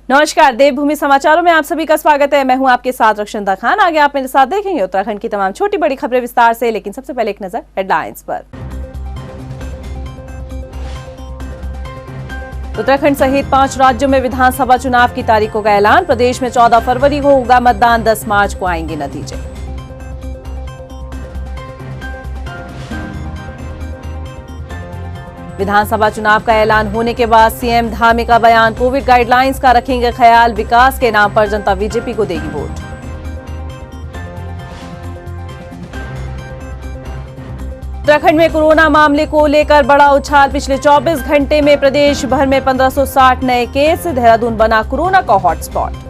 नमस्कार, देवभूमि समाचारों में आप सभी का स्वागत है। मैं हूं आपके साथ रक्षिंदा खान। आगे आप मेरे साथ देखेंगे उत्तराखंड की तमाम छोटी बड़ी खबरें विस्तार से, लेकिन सबसे पहले एक नजर हेडलाइंस पर। उत्तराखंड सहित 5 राज्यों में विधानसभा चुनाव की तारीखों का ऐलान। प्रदेश में 14 फरवरी को होगा मतदान, 10 मार्च को आएंगे नतीजे। विधानसभा चुनाव का ऐलान होने के बाद सीएम धामी का बयान, कोविड गाइडलाइंस का रखेंगे ख्याल, विकास के नाम पर जनता बीजेपी को देगी वोट। उत्तराखंड में कोरोना मामले को लेकर बड़ा उछाल। पिछले 24 घंटे में प्रदेश भर में 1560 नए केस। देहरादून बना कोरोना का हॉटस्पॉट।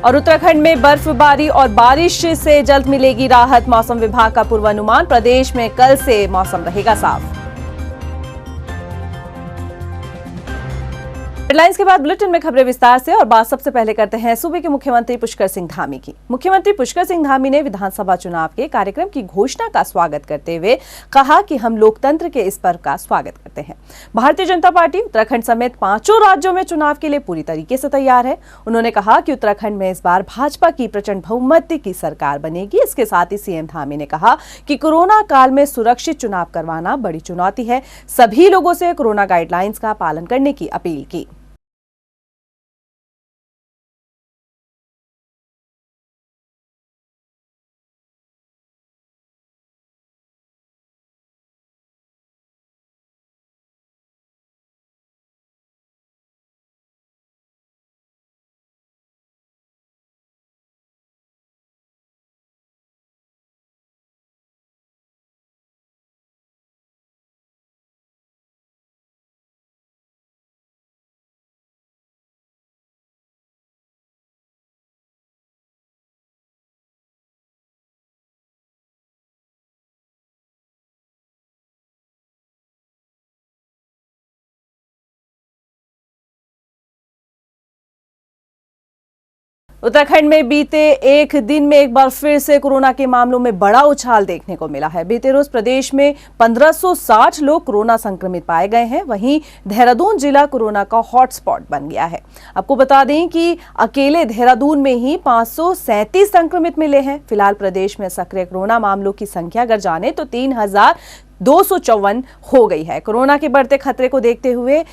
और उत्तराखंड में बर्फबारी और बारिश से जल्द मिलेगी राहत। मौसम विभाग का पूर्वानुमान, प्रदेश में कल से मौसम रहेगा साफ। हेडलाइंस के बाद बुलेटिन में खबरें विस्तार से। और बात सबसे पहले करते हैं सूबे के मुख्यमंत्री पुष्कर सिंह धामी की। मुख्यमंत्री पुष्कर सिंह धामी ने विधानसभा चुनाव के कार्यक्रम की घोषणा का स्वागत करते हुए कहा कि हम लोकतंत्र के इस पर्व का स्वागत करते हैं। भारतीय जनता पार्टी उत्तराखंड समेत 5 राज्यों में चुनाव के लिए पूरी तरीके से तैयार है। उन्होंने कहा कि उत्तराखंड में इस बार भाजपा की प्रचंड बहुमत की सरकार बनेगी। इसके साथ ही सीएम धामी ने कहा कि कोरोना काल में सुरक्षित चुनाव करवाना बड़ी चुनौती है। सभी लोगों से कोरोना गाइडलाइंस का पालन करने की अपील की। उत्तराखंड में बीते एक दिन में एक बार फिर से कोरोना के मामलों में बड़ा उछाल देखने को मिला है। बीते रोज प्रदेश में 1560 लोग कोरोना संक्रमित पाए गए हैं। वहीं देहरादून जिला कोरोना का हॉटस्पॉट बन गया है। आपको बता दें कि अकेले देहरादून में ही 537 संक्रमित मिले हैं। फिलहाल प्रदेश में सक्रिय कोरोना मामलों की संख्या अगर जाने तो 3254 हो गई है। कोरोना के बढ़ते खतरे को देखते हुए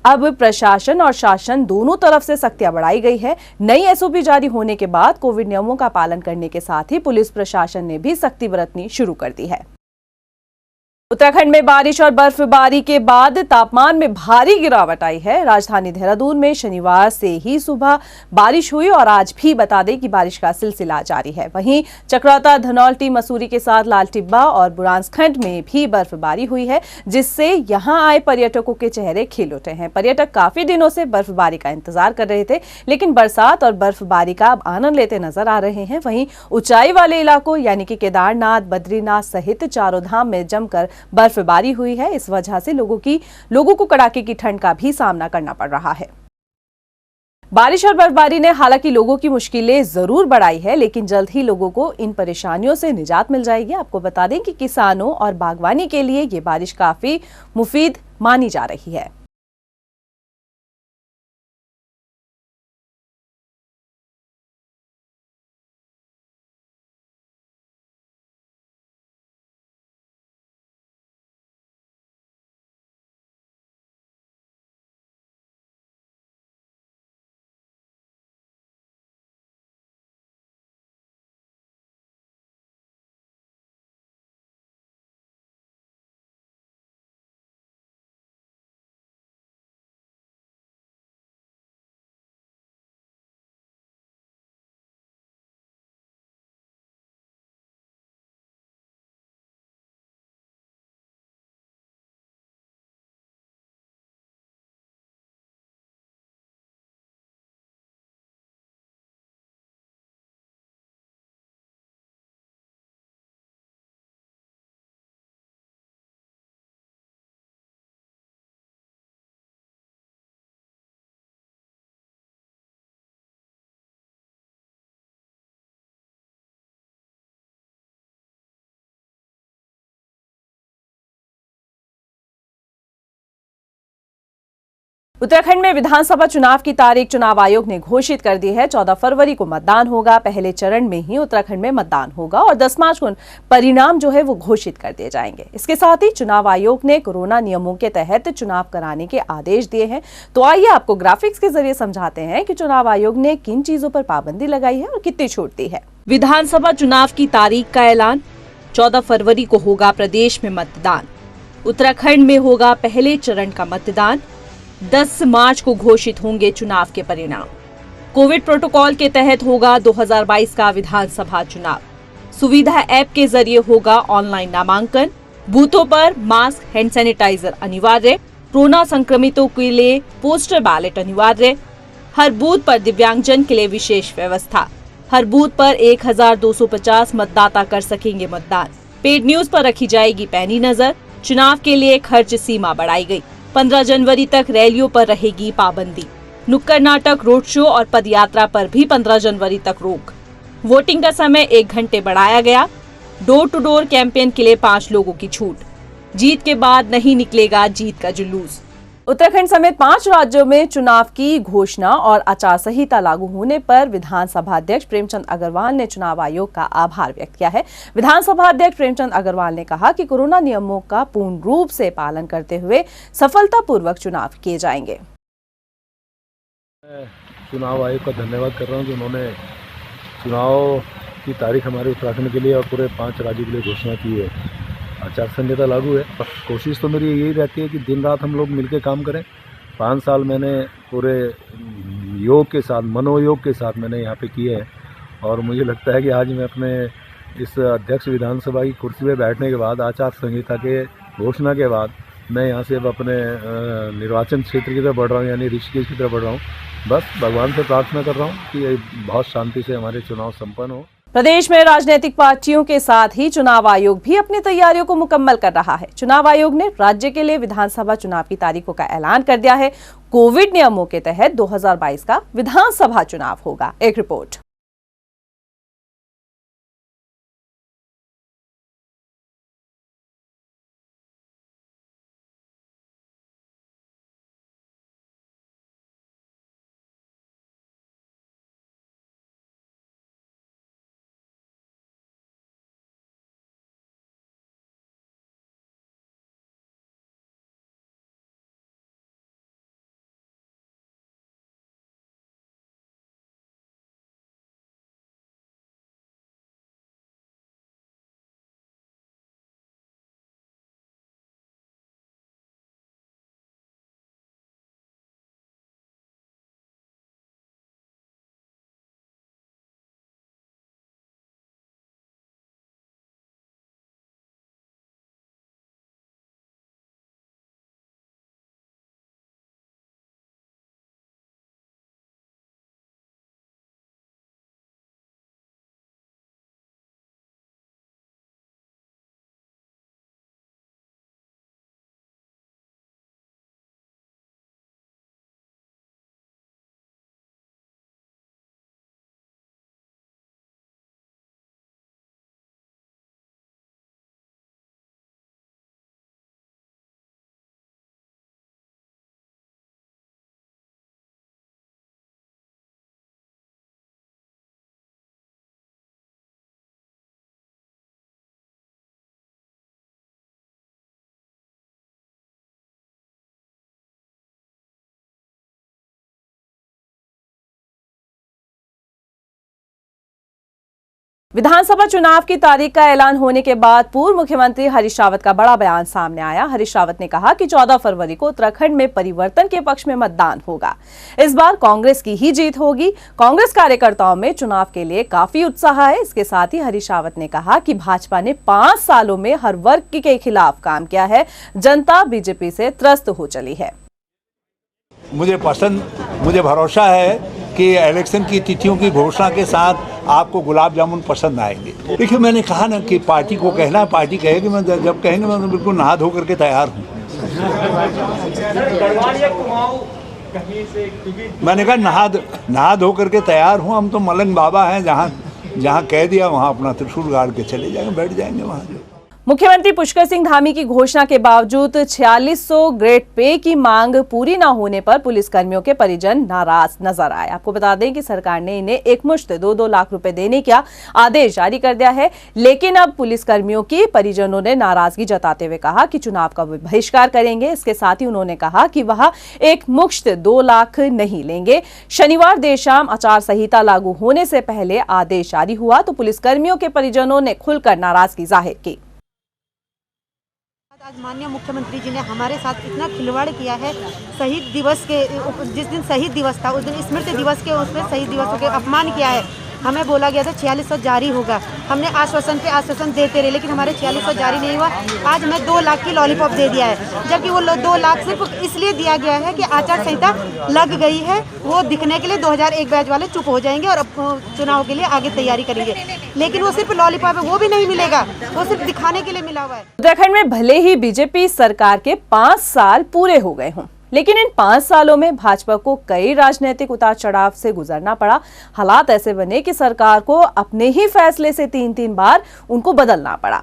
अब प्रशासन और शासन दोनों तरफ से सख्तियां बढ़ाई गई है। नई एसओपी जारी होने के बाद कोविड नियमों का पालन करने के साथ ही पुलिस प्रशासन ने भी सख्ती बरतनी शुरू कर दी है। उत्तराखंड में बारिश और बर्फबारी के बाद तापमान में भारी गिरावट आई है। राजधानी देहरादून में शनिवार से ही सुबह बारिश हुई और आज भी बता दें कि बारिश का सिलसिला जारी है। वहीं चक्राता, धनौल्टी, मसूरी के साथ लाल टिब्बा और बुरांसखंड में भी बर्फबारी हुई है, जिससे यहां आए पर्यटकों के चेहरे खिल उठे हैं। पर्यटक काफी दिनों से बर्फबारी का इंतजार कर रहे थे, लेकिन बरसात और बर्फबारी का अब आनंद लेते नजर आ रहे हैं। वहीं ऊंचाई वाले इलाकों यानी कि केदारनाथ, बद्रीनाथ सहित चारों धाम में जमकर बर्फबारी हुई है। इस वजह से लोगों को कड़ाके की ठंड का भी सामना करना पड़ रहा है। बारिश और बर्फबारी ने हालांकि लोगों की मुश्किलें जरूर बढ़ाई है, लेकिन जल्द ही लोगों को इन परेशानियों से निजात मिल जाएगी। आपको बता दें कि किसानों और बागवानी के लिए ये बारिश काफी मुफीद मानी जा रही है। उत्तराखंड में विधानसभा चुनाव की तारीख चुनाव आयोग ने घोषित कर दी है। 14 फरवरी को मतदान होगा। पहले चरण में ही उत्तराखंड में मतदान होगा और 10 मार्च को परिणाम जो है वो घोषित कर दिए जाएंगे। इसके साथ ही चुनाव आयोग ने कोरोना नियमों के तहत चुनाव कराने के आदेश दिए हैं। तो आइए आपको ग्राफिक्स के जरिए समझाते हैं कि चुनाव आयोग ने किन चीजों पर पाबंदी लगाई है और कितनी छूट दी है। विधानसभा चुनाव की तारीख का ऐलान। 14 फरवरी को होगा प्रदेश में मतदान। उत्तराखंड में होगा पहले चरण का मतदान। 10 मार्च को घोषित होंगे चुनाव के परिणाम। कोविड प्रोटोकॉल के तहत होगा 2022 का विधानसभा चुनाव। सुविधा ऐप के जरिए होगा ऑनलाइन नामांकन। बूथों पर मास्क, हैंड सैनिटाइजर अनिवार्य। कोरोना संक्रमितों के लिए पोस्टल बैलेट अनिवार्य। हर बूथ पर दिव्यांगजन के लिए विशेष व्यवस्था। हर बूथ पर 1250 मतदाता कर सकेंगे मतदान। पेड न्यूज पर रखी जाएगी पैनी नजर। चुनाव के लिए खर्च सीमा बढ़ाई गई। 15 जनवरी तक रैलियों पर रहेगी पाबंदी। नुक्कड़ नाटक, रोड शो और पदयात्रा पर भी 15 जनवरी तक रोक। वोटिंग का समय 1 घंटे बढ़ाया गया। डोर टू डोर कैंपेन के लिए 5 लोगों की छूट। जीत के बाद नहीं निकलेगा जीत का जुलूस। उत्तराखंड समेत 5 राज्यों में चुनाव की घोषणा और आचार संहिता लागू होने पर विधानसभा अध्यक्ष प्रेमचंद अग्रवाल ने चुनाव आयोग का आभार व्यक्त किया है। विधानसभा अध्यक्ष प्रेमचंद अग्रवाल ने कहा कि कोरोना नियमों का पूर्ण रूप से पालन करते हुए सफलतापूर्वक चुनाव किए जाएंगे। चुनाव आयोग का धन्यवाद कर रहा हूँ कि उन्होंने चुनाव की तारीख हमारे उत्तराखंड के लिए और पूरे 5 राज्यों के लिए घोषणा की है। आचार संहिता लागू है, पर कोशिश तो मेरी यही रहती है कि दिन रात हम लोग मिलकर काम करें। 5 साल मैंने पूरे योग के साथ, मनोयोग के साथ मैंने यहाँ पे किए हैं और मुझे लगता है कि आज मैं अपने इस अध्यक्ष विधानसभा की कुर्सी पे बैठने के बाद, आचार संहिता के घोषणा के बाद, मैं यहाँ से अब अपने निर्वाचन क्षेत्र की तरफ बढ़ रहा हूँ, यानी ऋषिकेश की तरफ बढ़ रहा हूँ। बस भगवान से प्रार्थना कर रहा हूँ कि बहुत शांति से हमारे चुनाव संपन्न हो। प्रदेश में राजनीतिक पार्टियों के साथ ही चुनाव आयोग भी अपनी तैयारियों को मुकम्मल कर रहा है। चुनाव आयोग ने राज्य के लिए विधानसभा चुनाव की तारीखों का ऐलान कर दिया है। कोविड नियमों के तहत 2022 का विधानसभा चुनाव होगा। एक रिपोर्ट। विधानसभा चुनाव की तारीख का ऐलान होने के बाद पूर्व मुख्यमंत्री हरीश रावत का बड़ा बयान सामने आया। हरीश रावत ने कहा कि 14 फरवरी को उत्तराखंड में परिवर्तन के पक्ष में मतदान होगा। इस बार कांग्रेस की ही जीत होगी। कांग्रेस कार्यकर्ताओं में चुनाव के लिए काफी उत्साह है। इसके साथ ही हरीश रावत ने कहा कि भाजपा ने 5 सालों में हर वर्ग के खिलाफ काम किया है। जनता बीजेपी से त्रस्त हो चली है। मुझे भरोसा है कि इलेक्शन की तिथियों की घोषणा के साथ आपको गुलाब जामुन पसंद आएंगे। देखिए, मैंने कहा ना कि पार्टी को कहना है, पार्टी कहेगी, मैं जब कहेंगे मैं बिल्कुल नहा धो करके तैयार हूँ। मैंने कहा नहा धो करके तैयार हूँ। हम तो मलंग बाबा हैं, जहाँ कह दिया वहाँ अपना त्रिशूल गाड़ के चले जाएंगे, बैठ जाएंगे वहाँ। मुख्यमंत्री पुष्कर सिंह धामी की घोषणा के बावजूद 4600 ग्रेड पे की मांग पूरी न होने पर पुलिसकर्मियों के परिजन नाराज नजर आए। आपको बता दें कि सरकार ने इन्हें एकमुश्त 2-2 लाख रुपए देने का आदेश जारी कर दिया है, लेकिन अब पुलिसकर्मियों की परिजनों ने नाराजगी जताते हुए कहा कि चुनाव का बहिष्कार करेंगे। इसके साथ ही उन्होंने कहा कि वह एक मुश्त 2 लाख नहीं लेंगे। शनिवार देर शाम आचार संहिता लागू होने से पहले आदेश जारी हुआ तो पुलिसकर्मियों के परिजनों ने खुलकर नाराजगी जाहिर की। आज माननीय मुख्यमंत्री जी ने हमारे साथ इतना खिलवाड़ किया है। शहीद दिवस के जिस दिन शहीद दिवस था उस दिन स्मृति दिवस के उसमें शहीद दिवसों के अपमान किया है। हमें बोला गया था 4600 जारी होगा, हमने आश्वासन पे आश्वासन देते रहे, लेकिन हमारे 4600 जारी नहीं हुआ। आज मैं 2 लाख की लॉलीपॉप दे दिया है, जबकि वो 2 लाख सिर्फ इसलिए दिया गया है कि आचार संहिता लग गई है, वो दिखने के लिए 2001 बैच वाले चुप हो जाएंगे और चुनाव के लिए आगे तैयारी करेंगे। लेकिन वो सिर्फ लॉलीपॉप है, वो भी नहीं मिलेगा, वो सिर्फ दिखाने के लिए मिला हुआ है। उत्तराखंड में भले ही बीजेपी सरकार के 5 साल पूरे हो गए हों, लेकिन इन 5 सालों में भाजपा को कई राजनीतिक उतार चढ़ाव से गुजरना पड़ा। हालात ऐसे बने कि सरकार को अपने ही फैसले से 3-3 बार उनको बदलना पड़ा।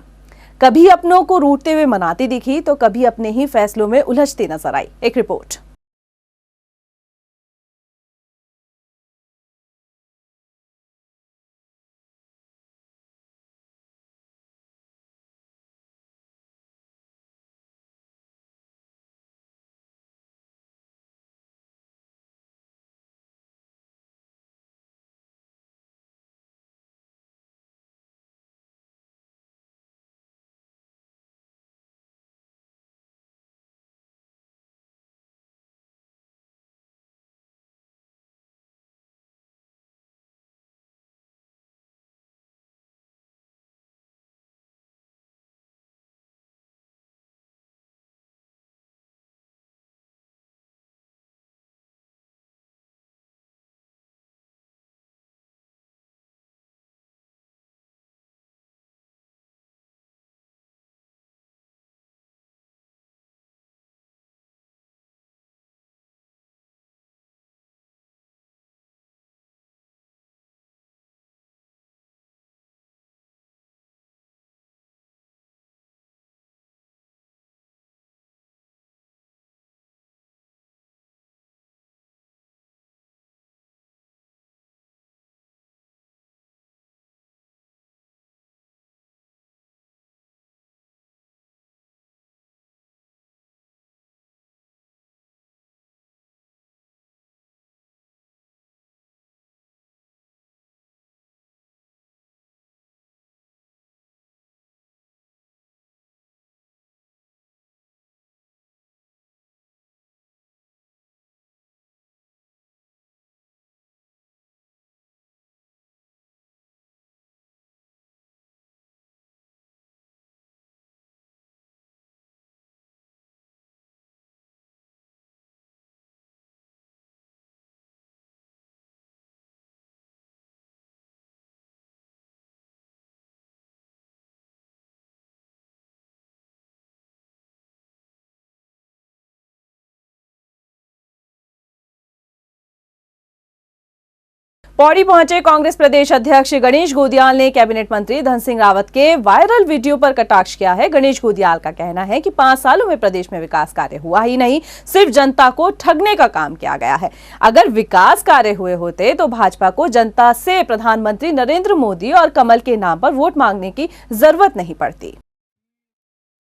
कभी अपनों को रूठते हुए मनाती दिखी तो कभी अपने ही फैसलों में उलझती नजर आई। एक रिपोर्ट। पौड़ी पहुंचे कांग्रेस प्रदेश अध्यक्ष गणेश गोदियाल ने कैबिनेट मंत्री धन सिंह रावत के वायरल वीडियो पर कटाक्ष किया है। गणेश गोदियाल का कहना है कि 5 सालों में प्रदेश में विकास कार्य हुआ ही नहीं, सिर्फ जनता को ठगने का काम किया गया है। अगर विकास कार्य हुए होते तो भाजपा को जनता से प्रधानमंत्री नरेंद्र मोदी और कमल के नाम पर वोट मांगने की जरूरत नहीं पड़ती।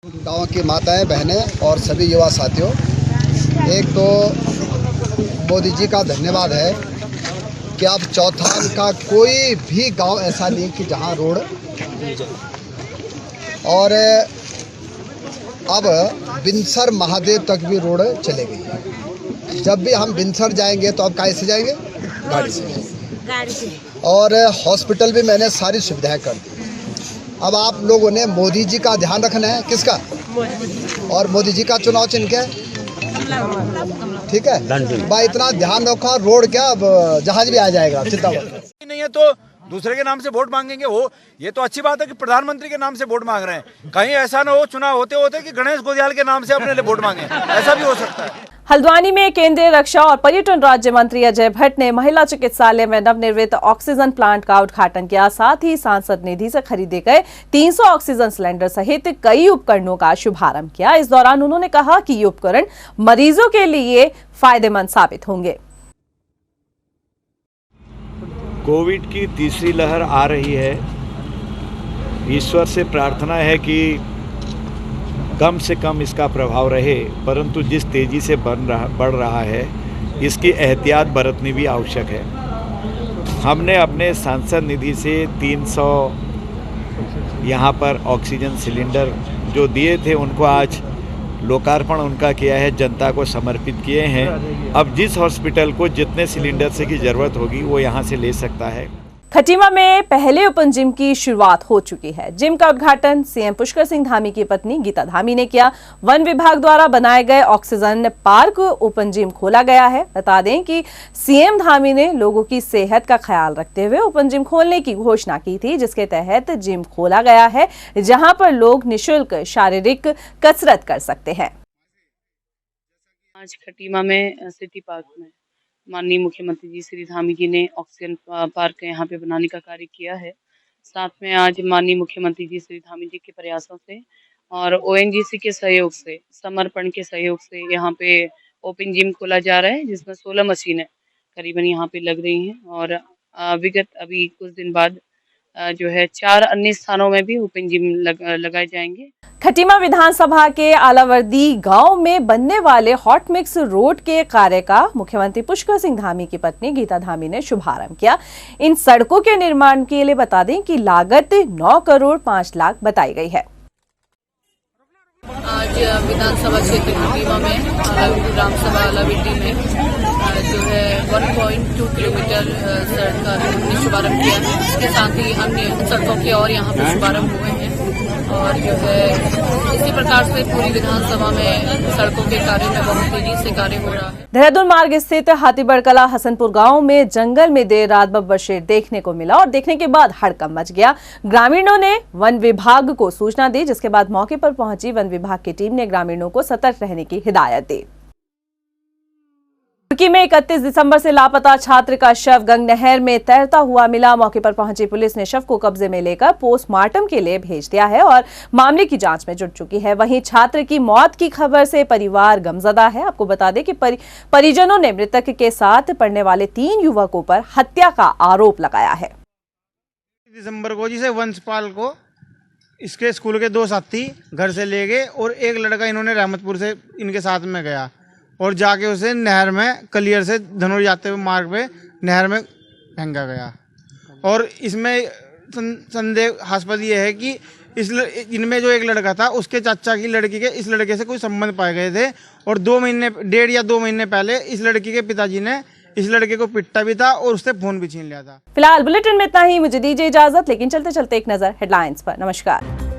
गाँव की माताएं, बहनें और सभी युवा साथियों, एक तो मोदी जी का धन्यवाद है कि अब चौथान का कोई भी गांव ऐसा नहीं कि जहां रोड और अब बिनसर महादेव तक भी रोड चले गई है। जब भी हम बिनसर जाएंगे तो अब कैसे जाएंगे? गाड़ी से जाएंगे। और हॉस्पिटल भी मैंने सारी सुविधाएं कर दी। अब आप लोगों ने मोदी जी का ध्यान रखना है। किसका? और मोदी जी का चुनाव चिन्ह क्या है? ठीक है भाई, इतना ध्यान रखो। रोड क्या, अब जहाज भी आ जाएगा, चिंता मत। नहीं है तो दूसरे के नाम से वोट मांगेंगे। हो ये तो अच्छी बात है कि प्रधानमंत्री के नाम से वोट मांग रहे हैं। कहीं ऐसा ना हो चुनाव होते होते कि गणेश गोदियाल के नाम से अपने लिए वोट मांगे, ऐसा भी हो सकता है। हल्द्वानी में केंद्रीय रक्षा और पर्यटन राज्य मंत्री अजय भट्ट ने महिला चिकित्सालय में नवनिर्मित ऑक्सीजन प्लांट का उद्घाटन किया। साथ ही सांसद निधि से खरीदे गए 300 ऑक्सीजन सिलेंडर सहित कई उपकरणों का शुभारंभ किया। इस दौरान उन्होंने कहा कि ये उपकरण मरीजों के लिए फायदेमंद साबित होंगे। कोविड की तीसरी लहर आ रही है। ईश्वर से प्रार्थना है कि कम से कम इसका प्रभाव रहे, परंतु जिस तेज़ी से बढ़ रहा है इसकी एहतियात बरतनी भी आवश्यक है। हमने अपने सांसद निधि से 300 यहाँ पर ऑक्सीजन सिलेंडर जो दिए थे उनको आज लोकार्पण उनका किया है, जनता को समर्पित किए हैं। अब जिस हॉस्पिटल को जितने सिलेंडर से की ज़रूरत होगी वो यहाँ से ले सकता है। खटीमा में पहले ओपन जिम की शुरुआत हो चुकी है। जिम का उद्घाटन सीएम पुष्कर सिंह धामी की पत्नी गीता धामी ने किया। वन विभाग द्वारा बनाए गए ऑक्सीजन पार्क ओपन जिम खोला गया है। बता दें कि सीएम धामी ने लोगों की सेहत का ख्याल रखते हुए ओपन जिम खोलने की घोषणा की थी, जिसके तहत जिम खोला गया है जहां पर लोग निःशुल्क शारीरिक कसरत कर सकते हैं। आज खटीमा में सिटी पार्क में माननीय मुख्यमंत्री जी श्री धामी जी ने ऑक्सीजन पार्क यहाँ पे बनाने का कार्य किया है। साथ में आज माननीय मुख्यमंत्री जी श्री धामी जी के प्रयासों से और ओएनजीसी के सहयोग से, समर्पण के सहयोग से यहाँ पे ओपन जिम खोला जा रहा है, जिसमें 16 मशीनें करीबन यहाँ पे लग रही हैं और विगत अभी कुछ दिन बाद जो है 4 अन्य स्थानों में भी ओपन जिम लगाए जाएंगे। खटीमा विधानसभा के आलावर्दी गांव में बनने वाले हॉट मिक्स रोड के कार्य का मुख्यमंत्री पुष्कर सिंह धामी की पत्नी गीता धामी ने शुभारंभ किया। इन सड़कों के निर्माण के लिए बता दें कि लागत 9 करोड़ 5 लाख बताई गई है। आज विधानसभा क्षेत्र खटीमा में ग्राम सभा आलावर्दी में जो है 1.2 किलोमीटर सड़क का हमने शुभारंभ किया है। इसके साथ ही अन्य सड़कों के और यहाँ पर शुभारंभ हुए हैं और जो है इसी प्रकार से पूरी विधानसभा में सड़कों के कार्य में बहुत तेजी से कार्य हो रहा है। देहरादून मार्ग स्थित हाथीबड़ कला हसनपुर गांव में जंगल में देर रात बब्बर शेर देखने को मिला और देखने के बाद हड़कंप मच गया। ग्रामीणों ने वन विभाग को सूचना दी, जिसके बाद मौके पर पहुंची वन विभाग की टीम ने ग्रामीणों को सतर्क रहने की हिदायत दी। तुर्की में 31 दिसंबर से लापता छात्र का शव गंग नहर में तैरता हुआ मिला। मौके पर पहुंची पुलिस ने शव को कब्जे में लेकर पोस्टमार्टम के लिए भेज दिया है और मामले की जांच में जुट चुकी है। वहीं छात्र की मौत की खबर से परिवार गमजदा है। आपको बता दें कि परिजनों ने मृतक के साथ पढ़ने वाले 3 युवकों पर हत्या का आरोप लगाया है। दिसंबर को जिसे वंशपाल को इसके स्कूल के 2 साथी घर से ले गए और एक लड़का इन्होंने रहमतपुर से इनके साथ में गया और जाके उसे नहर में कलियर से धनौर जाते हुए मार्ग पे नहर में फेंका गया। और इसमें संदेहास्पद ये है कि इनमें जो एक लड़का था उसके चाचा की लड़की के इस लड़के से कोई संबंध पाए गए थे और 1.5 या 2 महीने पहले इस लड़की के पिताजी ने इस लड़के को पिटा भी था और उससे फोन भी छीन लिया था। फिलहाल बुलेटिन में इतना ही। मुझे दीजिए इजाजत, लेकिन चलते चलते एक नजर हेडलाइंस पर। नमस्कार।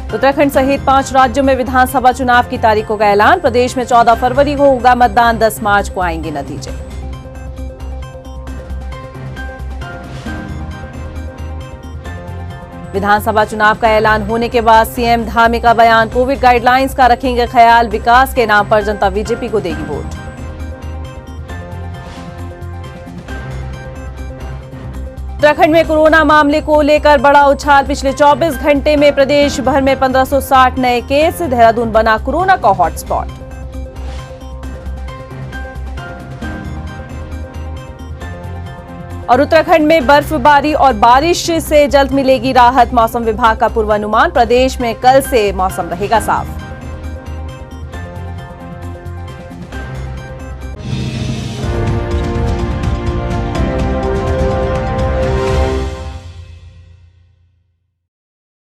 उत्तराखंड सहित 5 राज्यों में विधानसभा चुनाव की तारीखों का ऐलान। प्रदेश में 14 फरवरी को होगा मतदान, 10 मार्च को आएंगे नतीजे। विधानसभा चुनाव का ऐलान होने के बाद सीएम धामी का बयान, कोविड गाइडलाइंस का रखेंगे ख्याल, विकास के नाम पर जनता बीजेपी को देगी वोट। उत्तराखंड में कोरोना मामले को लेकर बड़ा उछाल। पिछले 24 घंटे में प्रदेश भर में 1560 नए केस। देहरादून बना कोरोना का हॉटस्पॉट। और उत्तराखंड में बर्फबारी और बारिश से जल्द मिलेगी राहत। मौसम विभाग का पूर्वानुमान, प्रदेश में कल से मौसम रहेगा साफ।